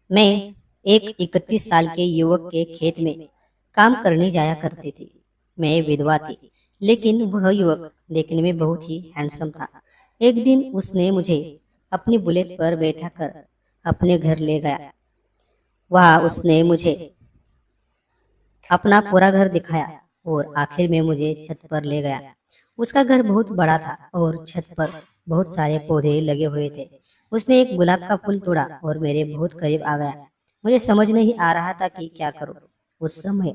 मैं एक 31 साल के युवक के खेत में काम करने जाया करती थी। मैं विधवा थी, लेकिन वह युवक देखने में बहुत ही हैंडसम था। एक दिन उसने मुझे अपनी बुलेट पर बैठाकर अपने घर ले गया। वहाँ उसने मुझे अपना पूरा घर दिखाया और आखिर में मुझे छत पर ले गया। उसका घर बहुत बड़ा था और छत पर बहुत सारे पौधे लगे हुए थे। उसने एक गुलाब का फूल तोड़ा और मेरे बहुत करीब आ गया। मुझे समझ नहीं आ रहा था कि क्या करूं। उस समय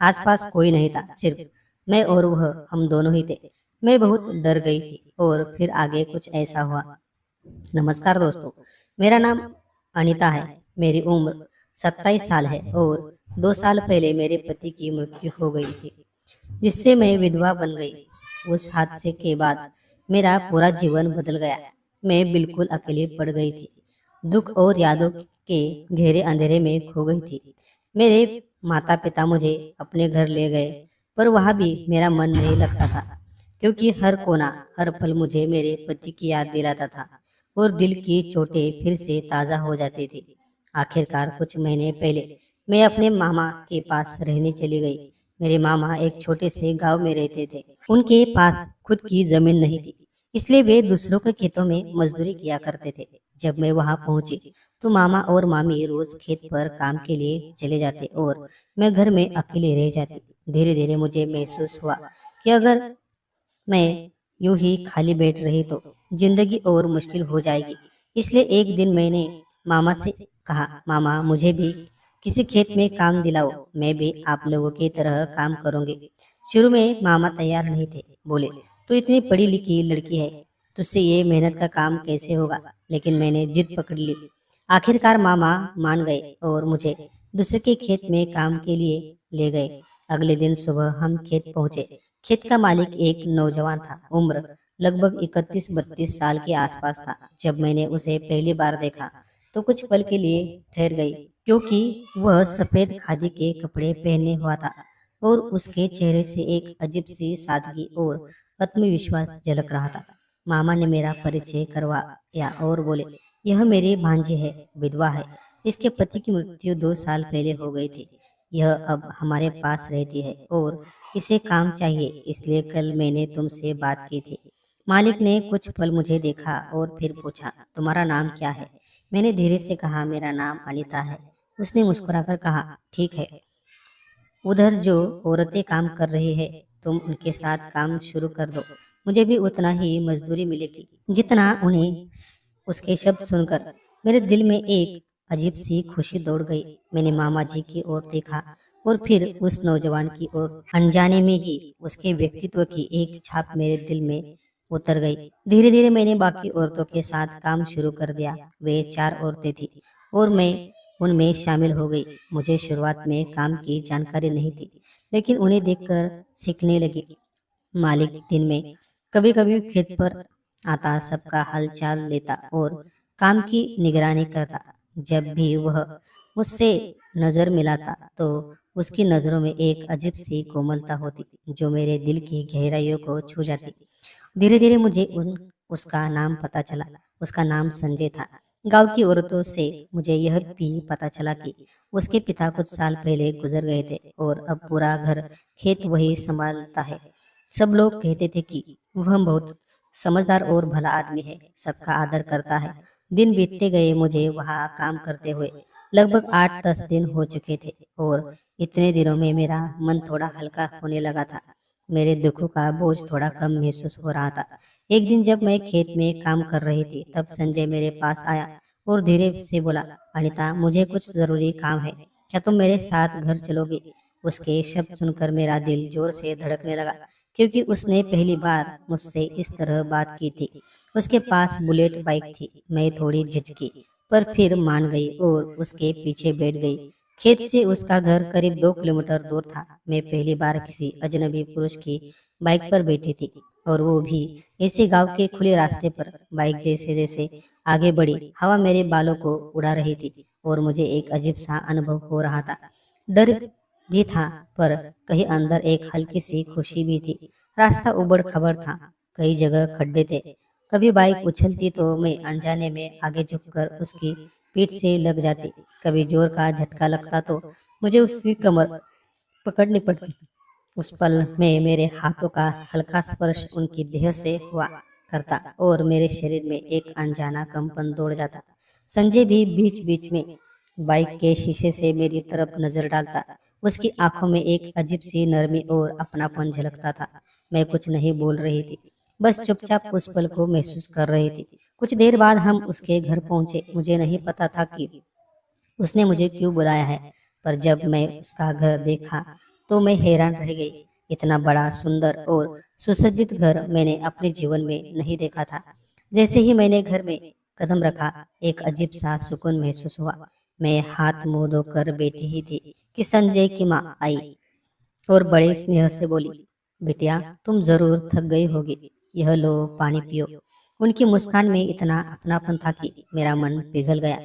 आसपास कोई नहीं था, सिर्फ मैं और वह, हम दोनों ही थे। मैं बहुत डर गई थी और फिर आगे कुछ ऐसा हुआ। नमस्कार दोस्तों, मेरा नाम अनीता है। मेरी उम्र 27 साल है और 2 साल पहले मेरे पति की मृत्यु हो गई थी, जिससे मैं विधवा बन गई। उस हादसे के बाद मेरा पूरा जीवन बदल गया। मैं बिल्कुल अकेली पड़ गई थी, दुख और यादों के गहरे अंधेरे में खो गई थी। मेरे माता पिता मुझे अपने घर ले गए, पर वहाँ भी मेरा मन नहीं लगता था, क्योंकि हर कोना, हर पल मुझे मेरे पति की याद दिलाता था और दिल की चोटें फिर से ताज़ा हो जाती थी। आखिरकार कुछ महीने पहले मैं अपने मामा के पास रहने चली गई। मेरे मामा एक छोटे से गांव में रहते थे। उनके पास खुद की जमीन नहीं थी, इसलिए वे दूसरों के खेतों में मजदूरी किया करते थे। जब मैं वहां पहुंची तो मामा और मामी रोज खेत पर काम के लिए चले जाते और मैं घर में अकेले रह जाती। धीरे धीरे मुझे महसूस हुआ कि अगर मैं यूं ही खाली बैठ रही तो जिंदगी और मुश्किल हो जाएगी। इसलिए एक दिन मैंने मामा से कहा, मामा मुझे भी किसी खेत में काम दिलाओ, मैं भी आप लोगों की तरह काम करूंगी। शुरू में मामा तैयार नहीं थे। बोले, तू इतनी पढ़ी लिखी लड़की है, तुझसे ये मेहनत का काम कैसे होगा। लेकिन मैंने जिद पकड़ ली। आखिरकार मामा मान गए और मुझे दूसरे के खेत में काम के लिए ले गए। अगले दिन सुबह हम खेत पहुंचे। खेत का मालिक एक नौजवान था, उम्र लगभग 31-32 साल के आसपास था। जब मैंने उसे पहली बार देखा तो कुछ पल के लिए ठहर गई, क्योंकि वह सफेद खादी के कपड़े पहने हुआ था और उसके चेहरे से एक अजीब सी सादगी और आत्मविश्वास झलक रहा था। मामा ने मेरा परिचय करवाया और बोले, यह मेरी भांजी है, विधवा है। इसके पति की मृत्यु 2 साल पहले हो गई थी। यह अब हमारे पास रहती है और इसे काम चाहिए, इसलिए कल मैंने तुमसे बात की थी। मालिक ने कुछ पल मुझे देखा और फिर पूछा, तुम्हारा नाम क्या है। मैंने धीरे से कहा, मेरा नाम अनीता है। उसने मुस्कुराकर कहा, ठीक है, उधर जो औरतें काम कर रही है, तुम उनके साथ काम शुरू कर दो। मुझे भी उतना ही मजदूरी मिलेगी जितना उन्हें। उसके शब्द सुनकर मेरे दिल में एक अजीब सी खुशी दौड़ गई। मैंने मामा जी की ओर देखा और फिर उस नौजवान की ओर। अनजाने में ही उसके व्यक्तित्व की एक छाप मेरे दिल में उतर गई। धीरे धीरे मैंने बाकी औरतों के साथ काम शुरू कर दिया। वे 4 औरतें थी और मैं उनमें शामिल हो गई। मुझे शुरुआत में काम की जानकारी नहीं थी, लेकिन उन्हें देखकर सीखने लगी। मालिक दिन में कभी कभी खेत पर आता, सबका हालचाल लेता और काम की निगरानी करता। जब भी वह मुझसे नजर मिलाता तो उसकी नजरों में एक अजीब सी कोमलता होती, जो मेरे दिल की गहराइयों को छू जाती। धीरे धीरे मुझे उन उसका नाम पता चला। उसका नाम संजय था। गांव की औरतों से मुझे यह भी पता चला कि उसके पिता कुछ साल पहले गुजर गए थे और अब पूरा घर खेत वही संभालता है। सब लोग कहते थे कि वह बहुत समझदार और भला आदमी है, सबका आदर करता है। दिन बीतते गए, मुझे वहाँ काम करते हुए लगभग 8-10 दिन हो चुके थे और इतने दिनों में मेरा मन थोड़ा हल्का होने लगा था। मेरे दुखों का बोझ थोड़ा कम महसूस हो रहा था। एक दिन जब मैं खेत में काम कर रही थी, तब संजय मेरे पास आया और धीरे से बोला, अनीता मुझे कुछ जरूरी काम है, क्या तुम मेरे साथ घर चलोगी। उसके शब्द सुनकर मेरा दिल जोर से धड़कने लगा, क्योंकि उसने पहली बार मुझसे इस तरह बात की थी। उसके पास बुलेट बाइक थी। मैं थोड़ी झिझकी, पर फिर मान गई और उसके पीछे बैठ गई। खेत से उसका घर करीब 2 किलोमीटर दूर था। मैं पहली बार किसी अजनबी पुरुष की बाइक पर बैठी थी, और वो भी ऐसे गांव के खुले रास्ते पर। बाइक जैसे जैसे आगे बढ़ी, हवा मेरे बालों को उड़ा रही थी और मुझे एक अजीब सा अनुभव हो रहा था। डर भी था, पर कहीं अंदर एक हल्की सी खुशी भी थी। रास्ता उबड़ खबड़ था, कई जगह खड्डे थे। कभी बाइक उछलती तो मैं अनजाने में आगे झुककर उसकी पीठ से लग जाती। कभी जोर का झटका लगता तो मुझे उसकी कमर पकड़नी पड़ती। उस पल में मेरे हाथों का हल्का स्पर्श उनकी देह से हुआ करता और मेरे शरीर में एक अनजाना कंपन दौड़ जाता। संजय भी बीच बीच में बाइक के शीशे से मेरी तरफ नजर डालता। उसकी आंखों में एक अजीब सी नरमी और अपनापन झलकता था। मैं कुछ नहीं बोल रही थी, बस चुपचाप उस पल को महसूस कर रही थी। कुछ देर बाद हम उसके घर पहुंचे। मुझे नहीं पता था कि उसने मुझे क्यों बुलाया है, पर जब मैं उसका घर देखा तो मैं हैरान रह गई। इतना बड़ा, सुंदर और सुसज्जित घर मैंने अपने जीवन में नहीं देखा था। जैसे ही मैंने घर में कदम रखा, एक अजीब सा सुकून महसूस हुआ। मैं हाथ मुंह धोकर बैठी ही थी कि संजय की माँ आई और बड़े स्नेह से बोली, बिटिया तुम जरूर थक गई होगी, यह लो पानी पियो। उनकी मुस्कान में इतना अपनापन था कि मेरा मन पिघल गया।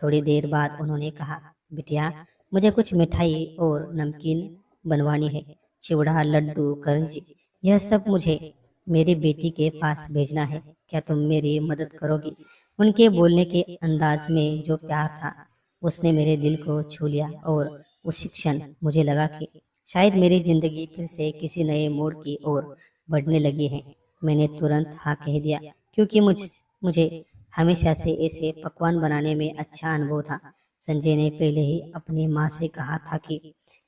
थोड़ी देर बाद उन्होंने कहा, बिटिया मुझे कुछ मिठाई और नमकीन बनवानी है, चिवड़ा, लड्डू, करंजी, यह सब मुझे मेरी बेटी के पास भेजना है। क्या तुम मेरी मदद करोगी? उनके बोलने के अंदाज में जो प्यार था, उसने मेरे दिल को छू लिया और उसी क्षण मुझे लगा कि शायद मेरी जिंदगी फिर से किसी नए मोड़ की ओर बढ़ने लगी है। मैंने तुरंत हाँ कह दिया, क्योंकि मुझे हमेशा से ऐसे पकवान बनाने में अच्छा अनुभव था। संजय ने पहले ही अपनी माँ से कहा था कि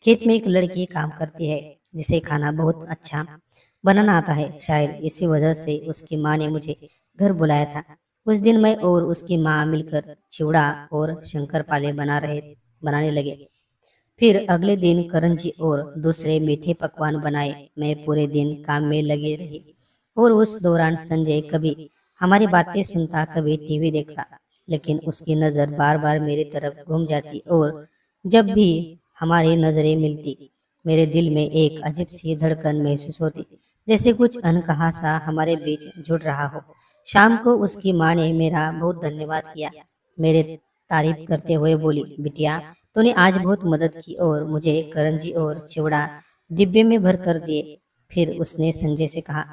खेत में एक लड़की काम करती है जिसे खाना बहुत अच्छा बनाना आता है। शायद इसी वजह से उसकी माँ ने मुझे घर बुलाया था। उस दिन मैं और उसकी माँ मिलकर चिवड़ा और शंकरपाले बनाने लगे। फिर अगले दिन करंजी और दूसरे मीठे पकवान बनाए। मैं पूरे दिन काम में लगी रही और उस दौरान संजय कभी हमारी बातें सुनता, कभी टीवी देखता, लेकिन उसकी नज़र बार बार मेरी तरफ घूम जाती और जब भी हमारी नज़रें मिलती, मेरे दिल में एक अजीब सी धड़कन महसूस होती, जैसे कुछ अनकहा सा हमारे बीच जुड़ रहा हो। शाम को उसकी माँ ने मेरा बहुत धन्यवाद किया। मेरे तारीफ करते हुए बोली, बिटिया तूने आज बहुत मदद की और मुझे करंजी और चिवड़ा डिब्बे में भर कर दिए। फिर उसने संजय से कहा,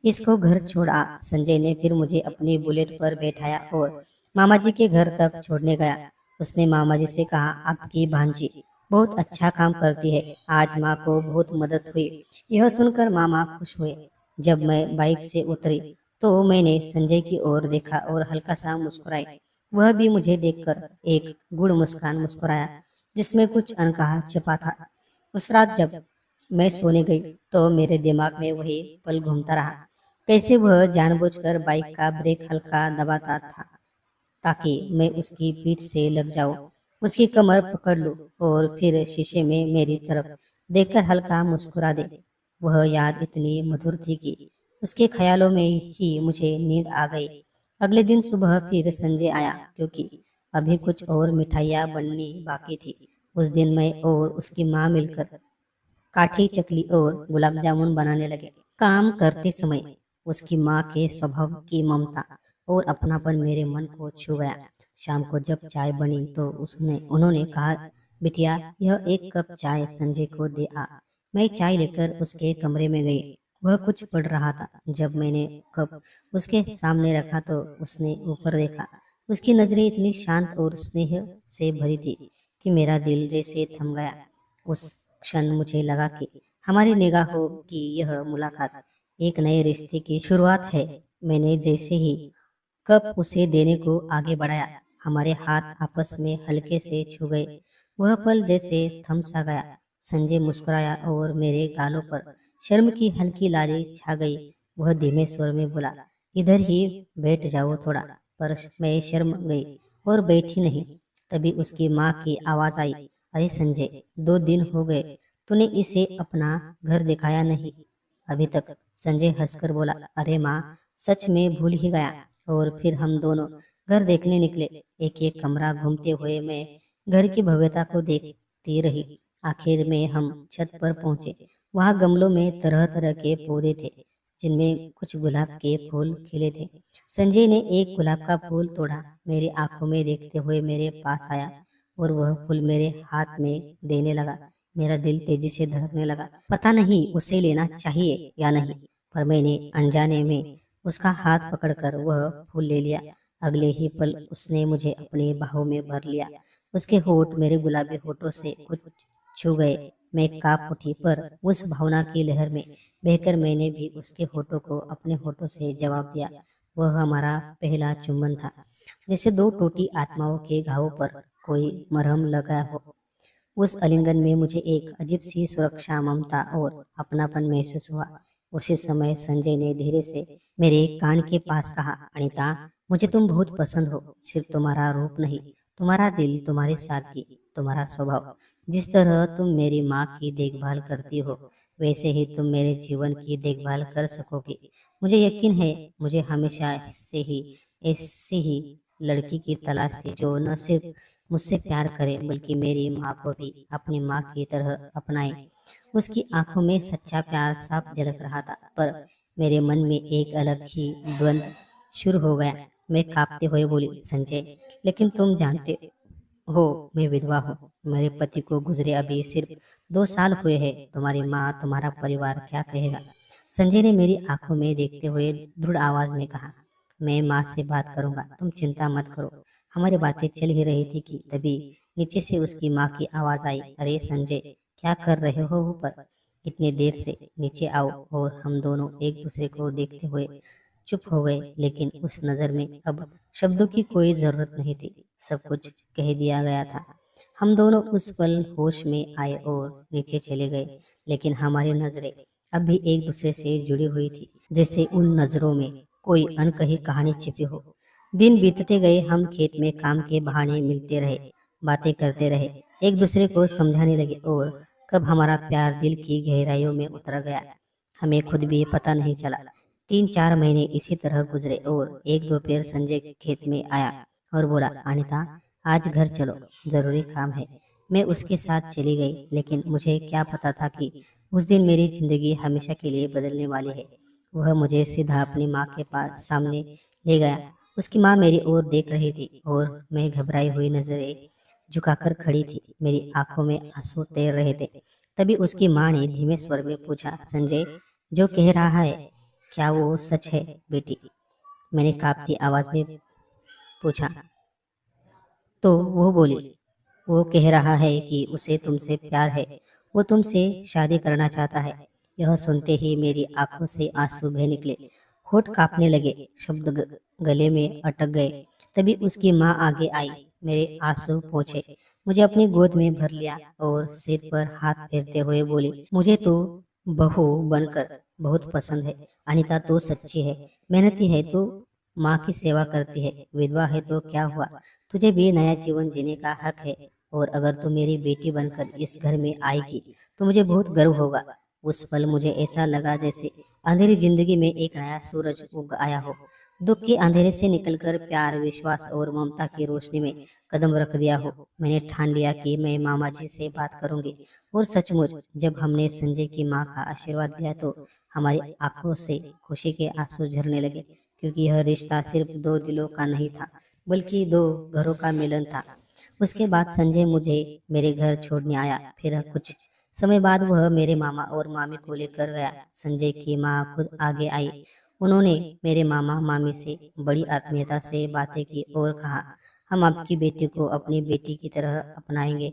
इसको घर छोड़ा। संजय ने फिर मुझे अपनी बुलेट पर बैठाया और मामा जी के घर तक छोड़ने गया। उसने मामा जी से कहा, आपकी भांजी बहुत अच्छा काम करती है, आज माँ को बहुत मदद हुई। यह सुनकर मामा खुश हुए। जब मैं बाइक से उतरी तो मैंने संजय की ओर देखा और हल्का सा मुस्कुराई। वह भी मुझे देखकर एक गुड़ मुस्कान मुस्कुराया, जिसमें कुछ अनकहा छिपा था। उस रात जब मैं सोने गई तो मेरे दिमाग में वही पल घूमता रहा। कैसे वह जानबूझकर बाइक का ब्रेक हल्का दबाता था ताकि मैं उसकी पीठ से लग जाऊं, उसकी कमर पकड़ लूं और फिर शीशे में मेरी तरफ देखकर हल्का मुस्कुरा दे। वह याद इतनी मधुर थी कि उसके ख्यालों में ही मुझे नींद आ गई। अगले दिन सुबह फिर संजय आया, क्योंकि अभी कुछ और मिठाइयाँ बननी बाकी थी। उस दिन मैं और उसकी माँ मिलकर काठी, चकली और गुलाब जामुन बनाने लगे। काम करते समय उसकी माँ के स्वभाव की ममता और अपनापन मेरे मन को छू गया। शाम को जब चाय बनी तो उसने उन्होंने कहा, बिटिया यह एक कप चाय संजय को दे आ। मैं चाय लेकर उसके कमरे में गई। वह कुछ पढ़ रहा था। जब मैंने कप उसके सामने रखा तो उसने ऊपर देखा। उसकी नजरें इतनी शांत और स्नेह से भरी थी कि मेरा दिल जैसे थम गया। उस क्षण मुझे लगा कि हमारी निगाहों की यह मुलाकात एक नए रिश्ते की शुरुआत है। मैंने जैसे ही कप उसे देने को आगे बढ़ाया, हमारे हाथ आपस में हल्के से छू गए। वह पल जैसे थम सा गया। संजय मुस्कुराया और मेरे गालों पर शर्म की हल्की लाली छा गई। वह धीमे स्वर में बोला, इधर ही बैठ जाओ थोड़ा। पर मैं शर्म गई और बैठी नहीं। तभी उसकी माँ की आवाज आई, अरे संजय, 2 दिन हो गए तूने इसे अपना घर दिखाया नहीं अभी तक। संजय हंसकर बोला, अरे माँ, सच में भूल ही गया। और फिर हम दोनों घर देखने निकले। एक एक कमरा घूमते हुए मैं घर की भव्यता को देखती रही। आखिर में हम छत पर पहुंचे। वहां गमलों में तरह तरह के पौधे थे, जिनमें कुछ गुलाब के फूल खिले थे। संजय ने एक गुलाब का फूल तोड़ा, मेरी आंखों में देखते हुए मेरे पास आया और वह फूल मेरे हाथ में देने लगा। मेरा दिल तेजी से धड़कने लगा। पता नहीं उसे लेना चाहिए या नहीं, पर मैंने अनजाने में उसका हाथ पकड़कर वह फूल ले लिया। अगले ही पल उसने मुझे अपनी बाहों में भर लिया। उसके होठ मेरे गुलाबी होठों से कुछ छू गए। मैं कांप उठी, पर उस भावना की लहर में बहकर मैंने भी उसके होठों को अपने होठों से जवाब दिया। वह हमारा पहला चुंबन था, जैसे दो टूटी आत्माओं के घावों पर कोई मरहम लगा हो। उस आलिंगन में मुझे एक अजीब सी सुरक्षा, ममता और अपनापन महसूस हुआ। उसी समय संजय ने धीरे से मेरे कान के पास कहा, अनीता, मुझे तुम बहुत पसंद हो। सिर्फ तुम्हारा रूप नहीं, तुम्हारा दिल, तुम्हारी सादगी, तुम्हारा स्वभाव। जिस तरह तुम मेरी माँ की देखभाल करती हो, वैसे ही तुम मेरे जीवन की देखभाल कर सकोगी। मुझे यकीन है, मुझे हमेशा से ही ऐसी ही लड़की की तलाश थी, जो न सिर्फ मुझसे प्यार करे बल्कि मेरी माँ को भी अपनी माँ की तरह अपनाए। उसकी आंखों में सच्चा प्यार साफ झलक रहा था, पर मेरे मन में एक अलग ही द्वंद्व शुरू हो गया। मैं कांपते हुए बोली, संजय, लेकिन तुम जानते हो मैं विधवा हूँ। मेरे पति को गुजरे अभी सिर्फ 2 साल हुए हैं। तुम्हारी माँ, तुम्हारा परिवार क्या कहेगा? संजय ने मेरी आंखों में देखते हुए दृढ़ आवाज में कहा, मैं माँ से बात करूंगा, तुम चिंता मत करो। हमारी बातें चल ही रही थी कि तभी नीचे से उसकी माँ की आवाज आई, अरे संजय, क्या कर रहे हो ऊपर? इतनी देर से नीचे आओ। और हम दोनों एक दूसरे को देखते हुए चुप हो गए, लेकिन उस नजर में अब शब्दों की कोई जरूरत नहीं थी। सब कुछ कह दिया गया था। हम दोनों उस पल होश में आए और नीचे चले गए, लेकिन हमारी नजरें अब भी एक दूसरे से जुड़ी हुई थी, जैसे उन नजरों में कोई अनकही कहानी छिपी हो। दिन बीतते गए, हम खेत में काम के बहाने मिलते रहे, बातें करते रहे, एक दूसरे को समझाने लगे, और कब हमारा प्यार दिल की गहराइयों में उतर गया, हमें खुद भी पता नहीं चला। 3-4 महीने इसी तरह गुजरे, और एक दोपहर संजय खेत में आया और बोला, अनीता, आज घर चलो, जरूरी काम है। मैं उसके साथ चली गई, लेकिन मुझे क्या पता था कि उस दिन मेरी जिंदगी हमेशा के लिए बदलने वाली है। वह मुझे सीधा अपनी माँ के पास सामने ले गया। उसकी माँ मेरी ओर देख रही थी, और मैं घबराई हुई नजरें झुकाकर खड़ी थी। मेरी आंखों में आंसू तैर रहे थे। तभी उसकी माँ ने धीमे स्वर में पूछा, संजय, जो कह रहा है, क्या वो सच है बेटी? मैंने कांपती आवाज में पूछा। तो वो बोली, वो कह रहा है कि उसे तुमसे प्यार है, वो तुमसे शादी करना चाहता है। यह सुनते ही मेरी आंखों से आंसू बह निकले, होठ कांपने लगे, शब्द गले में अटक गए। तभी उसकी माँ आगे आई, मेरे आंसू पोंछे, मुझे अपनी गोद में भर लिया और सिर पर हाथ फेरते हुए बोली, मुझे तो बहू बनकर बहुत पसंद है। अनीता तो सच्ची है, मेहनती है तो माँ की सेवा करती है, विधवा है तो क्या हुआ, तुझे भी नया जीवन जीने का हक है। और अगर तू मेरी बेटी बनकर इस घर में आएगी तो मुझे बहुत गर्व होगा। उस पल मुझे ऐसा लगा जैसे अंधेरी जिंदगी में एक नया सूरज उग आया हो। दुख के अंधेरे से निकलकर प्यार, विश्वास और ममता की रोशनी में कदम रख दिया हो। मैंने ठान लिया कि मैं मामा जी से बात करूंगी। और सचमुच जब हमने संजय की माँ का आशीर्वाद दिया तो हमारी आंखों से खुशी के आंसू झरने लगे, क्योंकि यह रिश्ता सिर्फ दो दिलों का नहीं था, बल्कि दो घरों का मिलन था। उसके बाद संजय मुझे मेरे घर छोड़ने आया। फिर कुछ समय बाद वह मेरे मामा और मामी को लेकर गया। संजय की माँ खुद आगे आई। उन्होंने मेरे मामा मामी से बड़ी आत्मीयता से बातें की और कहा, हम आपकी बेटी को अपनी बेटी की तरह अपनाएंगे,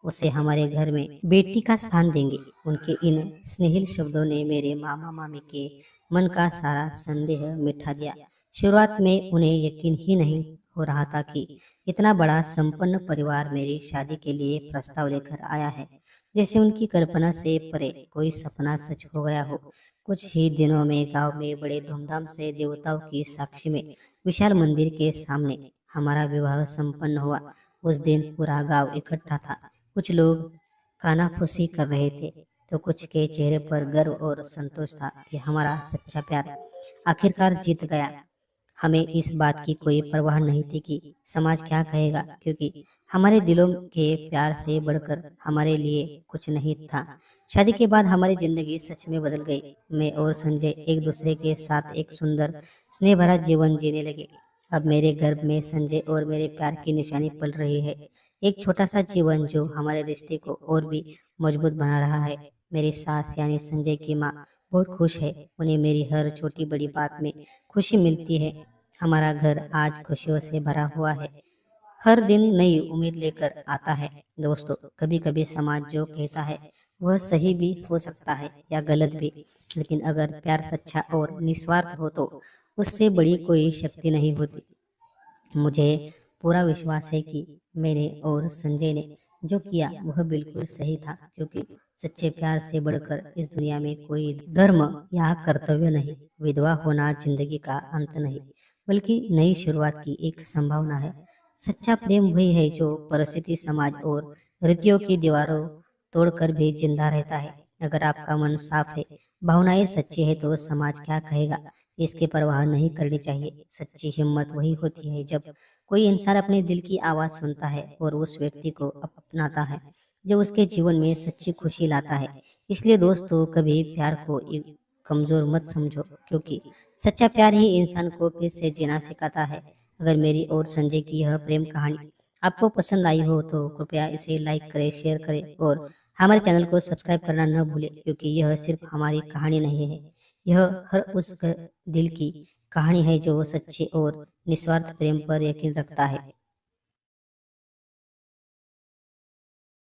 उसे हमारे घर में बेटी का स्थान देंगे। उनके इन स्नेहिल शब्दों ने मेरे मामा मामी के मन का सारा संदेह मिटा दिया। शुरुआत में उन्हें यकीन ही नहीं हो रहा था कि इतना बड़ा संपन्न परिवार मेरी शादी के लिए प्रस्ताव लेकर आया है। जैसे उनकी कल्पना से परे कोई सपना सच हो गया हो। कुछ ही दिनों में गांव में बड़े धूमधाम से देवताओं की साक्षी में विशाल मंदिर के सामने हमारा विवाह संपन्न हुआ। उस दिन पूरा गांव इकट्ठा था। कुछ लोग कानाफूसी कर रहे थे, तो कुछ के चेहरे पर गर्व और संतोष था कि हमारा सच्चा प्यार आखिरकार जीत गया। हमें इस बात की कोई परवाह नहीं थी कि समाज क्या कहेगा, क्योंकि हमारे दिलों के प्यार से बढ़कर हमारे लिए कुछ नहीं था। शादी के बाद हमारी जिंदगी सच में बदल गई। मैं और संजय एक दूसरे के साथ एक सुंदर स्नेह भरा जीवन जीने लगे। अब मेरे गर्भ में संजय और मेरे प्यार की निशानी पल रही है। एक छोटा सा जीवन जो हमारे रिश्ते को और भी मजबूत बना रहा है। मेरी सास यानी संजय की माँ बहुत खुश है। उन्हें मेरी हर छोटी बड़ी बात में खुशी मिलती है। हमारा घर आज खुशियों से भरा हुआ है। हर दिन नई उम्मीद लेकर आता है। दोस्तों, कभी कभी समाज जो कहता है वह सही भी हो सकता है या गलत भी, लेकिन अगर प्यार सच्चा और निस्वार्थ हो तो उससे बड़ी कोई शक्ति नहीं होती। मुझे पूरा विश्वास है कि मैंने और संजय ने जो किया वह बिल्कुल सही था, क्योंकि सच्चे प्यार से बढ़कर इस दुनिया में कोई धर्म या कर्तव्य नहीं। विधवा होना जिंदगी का अंत नहीं, बल्कि नई शुरुआत की एक संभावना है। सच्चा प्रेम वही है जो परिस्थिति, समाज और रीतियों की दीवारों तोड़कर भी जिंदा रहता है। अगर आपका मन साफ है, भावनाएं सच्ची है, तो समाज क्या कहेगा इसकी परवाह नहीं करनी चाहिए। सच्ची हिम्मत वही होती है जब कोई इंसान अपने दिल की आवाज़ सुनता है और उस व्यक्ति को अपनाता है जो उसके जीवन में सच्ची खुशी लाता है। इसलिए दोस्तों, कभी प्यार को एक कमज़ोर मत समझो, क्योंकि सच्चा प्यार ही इंसान को फिर से जीना सिखाता है। अगर मेरी और संजय की यह प्रेम कहानी आपको पसंद आई हो तो कृपया इसे लाइक करें, शेयर करें और हमारे चैनल को सब्सक्राइब करना न भूलें, क्योंकि यह सिर्फ हमारी कहानी नहीं है, यह हर दिल की कहानी है जो सच्चे और निस्वार्थ प्रेम पर यकीन रखता है।